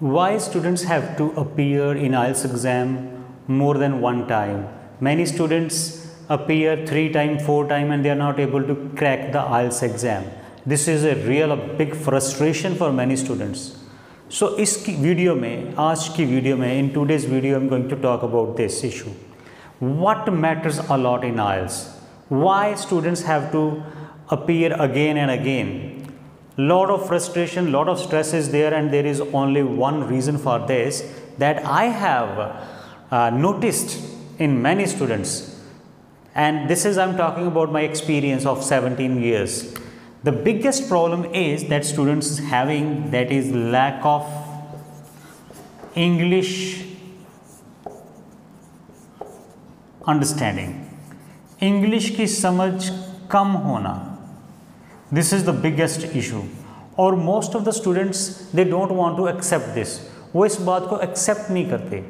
Why students have to appear in IELTS exam more than one time? Many students appear 3 times, 4 times and they are not able to crack the IELTS exam. This is a big frustration for many students. So इस video में, आज की video में, in today's video I'm going to talk about this issue. What matters a lot in IELTS? Why students have to appear again and again? Lot of frustration, lot of stress is there, and there is only one reason for this that I have noticed in many students, and this is I'm talking about my experience of 17 years. The biggest problem is that students having, that is lack of English understanding, English की समझ कम होना. This is the biggest issue, और most of the students they don't want to accept this. वो इस बात को accept नहीं करते.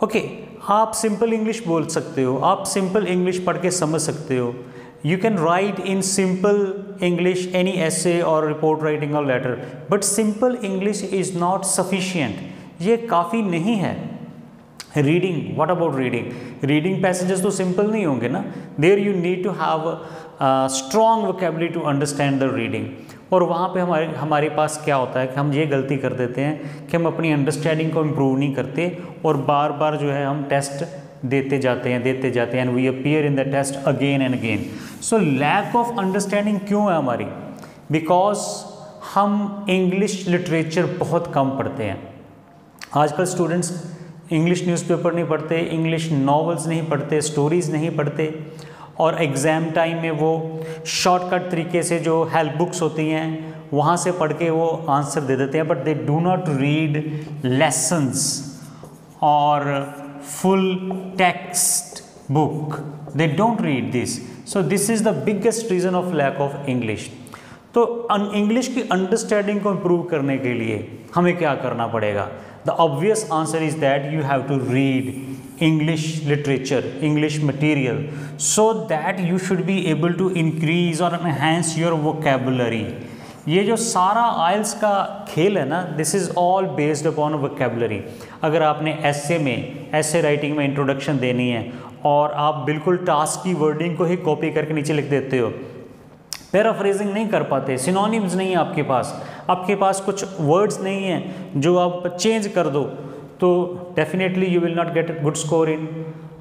ओके, आप सिंपल इंग्लिश बोल सकते हो, आप सिंपल इंग्लिश पढ़ के समझ सकते हो. You can write in simple English any essay or report writing or letter, but simple English is not sufficient. ये काफ़ी नहीं है. Reading, what about reading? Reading passages तो सिंपल नहीं होंगे ना. There you need to have strong vocabulary to understand the reading. और वहाँ पे हमारे पास क्या होता है कि हम ये गलती कर देते हैं कि हम अपनी अंडरस्टैंडिंग को इम्प्रूव नहीं करते और बार बार जो है हम टेस्ट देते जाते हैं and we appear in the test again and again. So lack of understanding क्यों है हमारी? बिकॉज हम इंग्लिश लिटरेचर बहुत कम पढ़ते हैं. आजकल स्टूडेंट्स इंग्लिश न्यूज़पेपर नहीं पढ़ते, इंग्लिश नॉवेल्स नहीं पढ़ते, स्टोरीज़ नहीं पढ़ते, और एग्ज़ाम टाइम में वो शॉर्टकट तरीके से जो हेल्प बुक्स होती हैं वहाँ से पढ़ के वो आंसर दे देते हैं. But they do not read lessons और full text book. They don't read this. So this is the biggest reason of lack of English. तो इंग्लिश की अंडरस्टैंडिंग को इम्प्रूव करने के लिए हमें क्या करना पड़ेगा? The obvious answer is that you have to read English literature, English material, so that you should be able to increase or enhance your vocabulary. ये जो सारा IELTS का खेल है ना, this is all based upon vocabulary. अगर आपने ऐसे राइटिंग में इंट्रोडक्शन देनी है और आप बिल्कुल टास्क की वर्डिंग को ही कॉपी करके नीचे लिख देते हो, पैराफ्रेजिंग नहीं कर पाते, सिनोनिम्स नहीं है आपके पास कुछ वर्ड्स नहीं हैं जो आप चेंज कर दो, तो definitely you will not get a good score in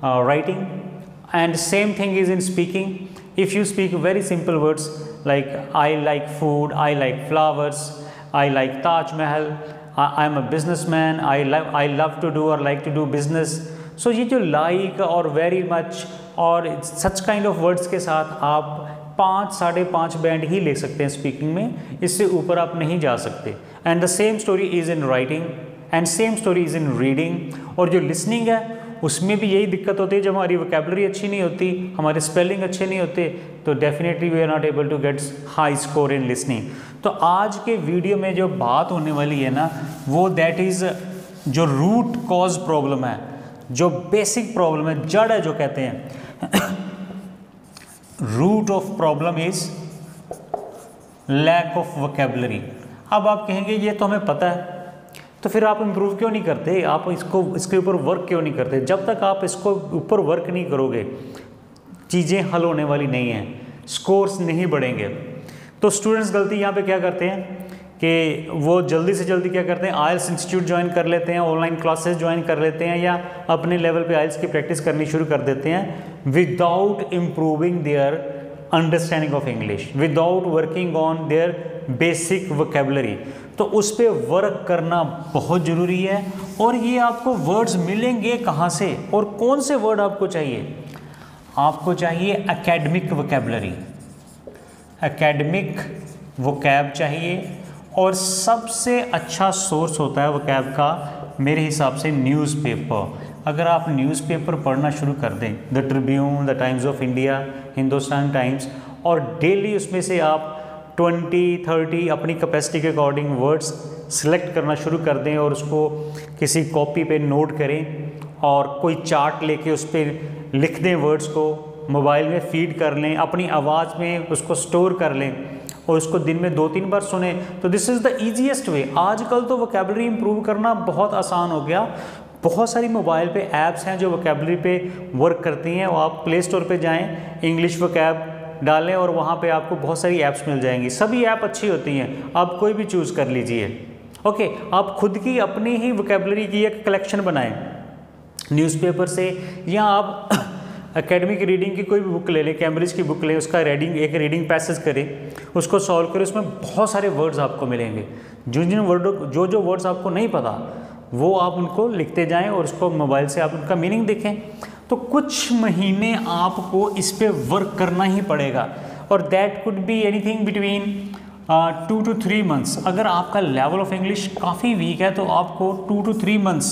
writing. And same thing is in speaking. If you speak very simple words like I like food, I like flowers, I like Taj Mahal, I am a business man, I love to do और like to do business. So ये जो like और very much और such kind of words के साथ आप 5-5.5 band ही ले सकते हैं स्पीकिंग में, इससे ऊपर आप नहीं जा सकते. And the same story is in writing and same story is in reading. और जो लिसनिंग है उसमें भी यही दिक्कत होती है. जब हमारी वोकैबुलरी अच्छी नहीं होती, हमारे स्पेलिंग अच्छे नहीं होते, तो definitely we are not able to get high score in listening. तो आज के वीडियो में जो बात होने वाली है ना, वो दैट इज़ जो रूट कॉज प्रॉब्लम है, जो बेसिक प्रॉब्लम है, जड़ है जो कहते हैं. Root of problem is lack of vocabulary. अब आप कहेंगे ये तो हमें पता है, तो फिर आप इम्प्रूव क्यों नहीं करते? आप इसके ऊपर वर्क क्यों नहीं करते? जब तक आप इसको ऊपर वर्क नहीं करोगे, चीज़ें हल होने वाली नहीं हैं, स्कोर्स नहीं बढ़ेंगे. तो स्टूडेंट्स गलती यहाँ पे क्या करते हैं कि वो जल्दी से जल्दी क्या करते हैं, IELTS इंस्टीट्यूट ज्वाइन कर लेते हैं, ऑनलाइन क्लासेस ज्वाइन कर लेते हैं, या अपने लेवल पे IELTS की प्रैक्टिस करनी शुरू कर देते हैं without improving their understanding of English, without working on their basic vocabulary. तो उस पर वर्क करना बहुत ज़रूरी है. और ये आपको वर्ड्स मिलेंगे कहाँ से, और कौन से वर्ड आपको चाहिए? आपको चाहिए एकेडमिक वोकैबुलरी, एकेडमिक वोकैब चाहिए. और सबसे अच्छा सोर्स होता है वोकैब का मेरे हिसाब से न्यूज़पेपर. अगर आप न्यूज़पेपर पढ़ना शुरू कर दें, the Tribune, the times of India, Hindustan times, और डेली उसमें से आप 20-30 अपनी कैपेसिटी के अकॉर्डिंग वर्ड्स सिलेक्ट करना शुरू कर दें और उसको किसी कॉपी पे नोट करें और कोई चार्ट लेके उस पर लिख दें, वर्ड्स को मोबाइल में फीड कर लें, अपनी आवाज़ में उसको स्टोर कर लें, और उसको दिन में 2-3 बार सुने तो दिस इज़ द ईजीएस्ट वे। आजकल तो वोकैबुलरी इंप्रूव करना बहुत आसान हो गया। बहुत सारी मोबाइल पे ऐप्स हैं जो वोकैबुलरी पे वर्क करती हैं। वो आप प्ले स्टोर पे जाएं, इंग्लिश वोकैब डालें और वहाँ पे आपको बहुत सारी ऐप्स मिल जाएंगी। सभी ऐप अच्छी होती हैं, आप कोई भी चूज़ कर लीजिए। ओके, आप खुद की अपनी ही वोकैबुलरी की एक कलेक्शन बनाएं न्यूज़पेपर से, या आप एकेडमिक रीडिंग की कोई भी बुक ले लें, कैम्ब्रिज की बुक लें, उसका एक रीडिंग पैसेज करें, उसको सॉल्व करें। उसमें बहुत सारे वर्ड्स आपको मिलेंगे। जो वर्ड्स आपको नहीं पता वो आप उनको लिखते जाएं और उसको मोबाइल से आप उनका मीनिंग देखें। तो कुछ महीने आपको इस पे वर्क करना ही पड़ेगा, और that could be anything between 2 to 3 months। अगर आपका लेवल ऑफ इंग्लिश काफ़ी वीक है तो आपको 2 to 3 months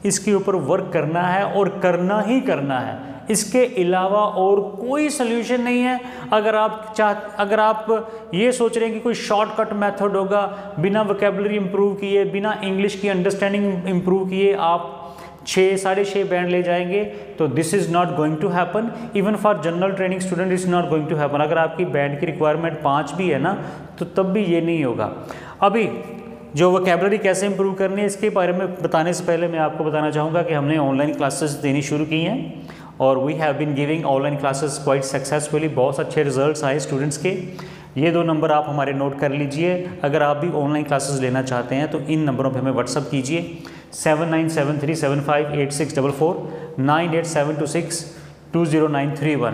इसके ऊपर वर्क करना है, और करना ही करना है। इसके अलावा और कोई सोल्यूशन नहीं है। अगर आप ये सोच रहे हैं कि कोई शॉर्टकट मेथड होगा, बिना वोकैबुलरी इंप्रूव किए, बिना इंग्लिश की अंडरस्टैंडिंग इंप्रूव किए आप 6-6.5 बैंड ले जाएंगे, तो this is not going to happen. Even for general training student is not going to happen. अगर आपकी बैंड की रिक्वायरमेंट 5 भी है ना, तो तब भी ये नहीं होगा। अभी जो वोकैबुलरी कैसे इंप्रूव करनी है, इसके बारे में बताने से पहले मैं आपको बताना चाहूँगा कि हमने ऑनलाइन क्लासेस देनी शुरू की हैं, और we have been giving online classes quite successfully. बहुत अच्छे रिजल्ट्स आए स्टूडेंट्स के। ये 2 नंबर आप हमारे नोट कर लीजिए। अगर आप भी ऑनलाइन क्लासेस लेना चाहते हैं तो इन नंबरों पे हमें व्हाट्सअप कीजिए 7973758644, 9872620931।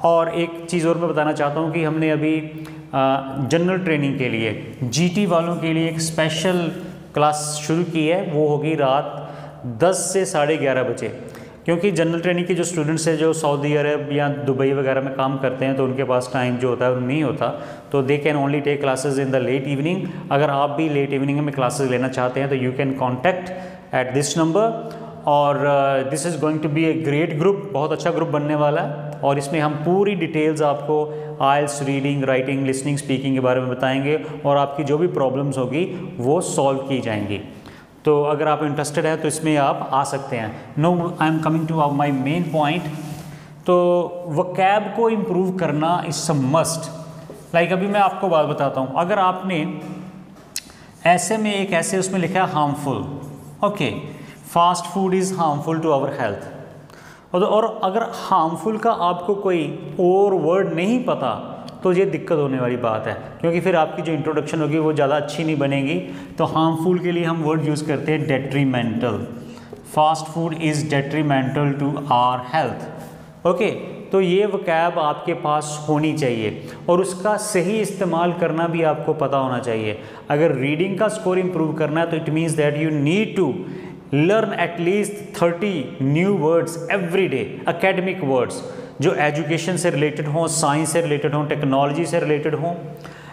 और एक चीज़ और मैं बताना चाहता हूँ कि हमने अभी जनरल ट्रेनिंग के लिए जीटी वालों के लिए एक स्पेशल क्लास शुरू की है। वो होगी रात 10 से 11:30 बजे, क्योंकि जनरल ट्रेनिंग के जो स्टूडेंट्स हैं जो सऊदी अरब या दुबई वगैरह में काम करते हैं, तो उनके पास टाइम जो होता है वो नहीं होता, तो they can only take classes in the late evening. अगर आप भी लेट इवनिंग में क्लासेस लेना चाहते हैं तो you can contact at this number. और this is going to be a great group, बहुत अच्छा ग्रुप बनने वाला है, और इसमें हम पूरी डिटेल्स आपको आइल्स, रीडिंग, राइटिंग, लिसनिंग, स्पीकिंग के बारे में बताएंगे, और आपकी जो भी प्रॉब्लम्स होगी वो सॉल्व की जाएंगी। तो अगर आप इंटरेस्टेड हैं तो इसमें आप आ सकते हैं। No, I am coming to my main point. तो वोकैब को इम्प्रूव करना इज़ अ मस्ट। लाइक अभी मैं आपको बात बताता हूँ। अगर आपने ऐसे में एक ऐसे उसमें लिखा है harmful, okay, fast food is harmful to our health, और अगर हार्मफुल का आपको कोई और वर्ड नहीं पता तो ये दिक्कत होने वाली बात है, क्योंकि फिर आपकी जो इंट्रोडक्शन होगी वो ज़्यादा अच्छी नहीं बनेगी। तो हार्मफुल के लिए हम वर्ड यूज़ करते हैं detrimental. Fast food is detrimental to our health. Okay, तो ये वोकैब आपके पास होनी चाहिए, और उसका सही इस्तेमाल करना भी आपको पता होना चाहिए। अगर रीडिंग का स्कोर इंप्रूव करना है तो it means that you need to learn at least 30 new words every day, academic words जो एजुकेशन से रिलेटेड हों, साइंस से रिलेटेड हों, टेक्नोलॉजी से रिलेटेड हों,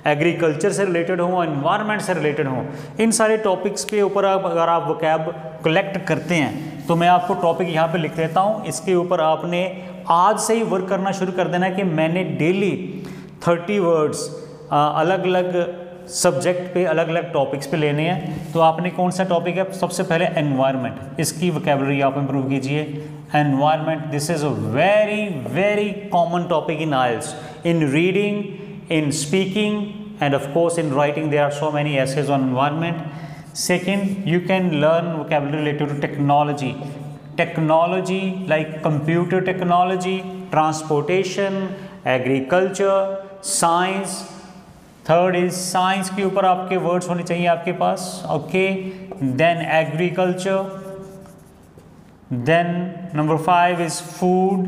एग्रीकल्चर से रिलेटेड हों, एनवायरनमेंट से रिलेटेड हों। इन सारे टॉपिक्स के ऊपर अगर आप वोकैब कलेक्ट करते हैं तो मैं आपको टॉपिक यहाँ पे लिख देता हूँ। इसके ऊपर आपने आज से ही वर्क करना शुरू कर देना है कि मैंने डेली 30 वर्ड्स अलग अलग सब्जेक्ट पे, अलग अलग टॉपिक्स पे लेने हैं। तो आपने कौन सा टॉपिक है? सबसे पहले एनवायरनमेंट, इसकी वोकैबुलरी आप इंप्रूव कीजिए। Environment, this is a very very common topic in IELTS, in reading, in speaking, and of course in writing there are so many essays on environment. Second, you can learn vocabulary related to technology like computer technology, transportation, agriculture, science. Third is science के ऊपर आपके words होने चाहिए आपके पास, okay. Then agriculture. Then number 5 is food.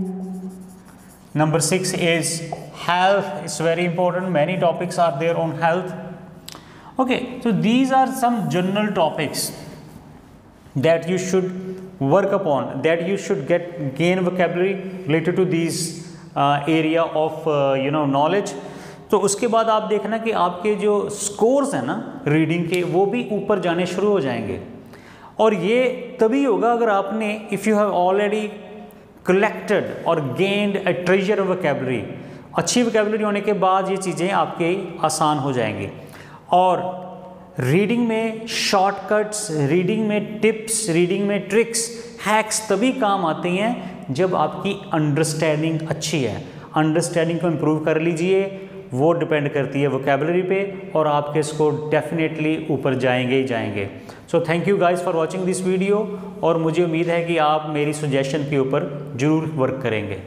Number 6 is health. It's very important. Many topics are there on health. Okay, so these are some general topics that you should work upon, that you should gain vocabulary related to these area of knowledge. तो उसके बाद आप देखना कि आपके जो scores हैं ना रीडिंग के, वो भी ऊपर जाने शुरू हो जाएंगे। और ये तभी होगा अगर आपने, if you have already collected or gained a treasure of vocabulary, अच्छी vocabulary होने के बाद ये चीज़ें आपके आसान हो जाएंगी। और रीडिंग में शॉर्टकट्स, रीडिंग में टिप्स, रीडिंग में ट्रिक्स, हैक्स तभी काम आती हैं जब आपकी अंडरस्टैंडिंग अच्छी है। अंडरस्टैंडिंग को इम्प्रूव कर लीजिए, वो डिपेंड करती है वोकेबलरी पे, और आपके स्कोर डेफिनेटली ऊपर जाएंगे ही जाएंगे। So thank you guys for watching this video, और मुझे उम्मीद है कि आप मेरी सजेशन के ऊपर ज़रूर वर्क करेंगे।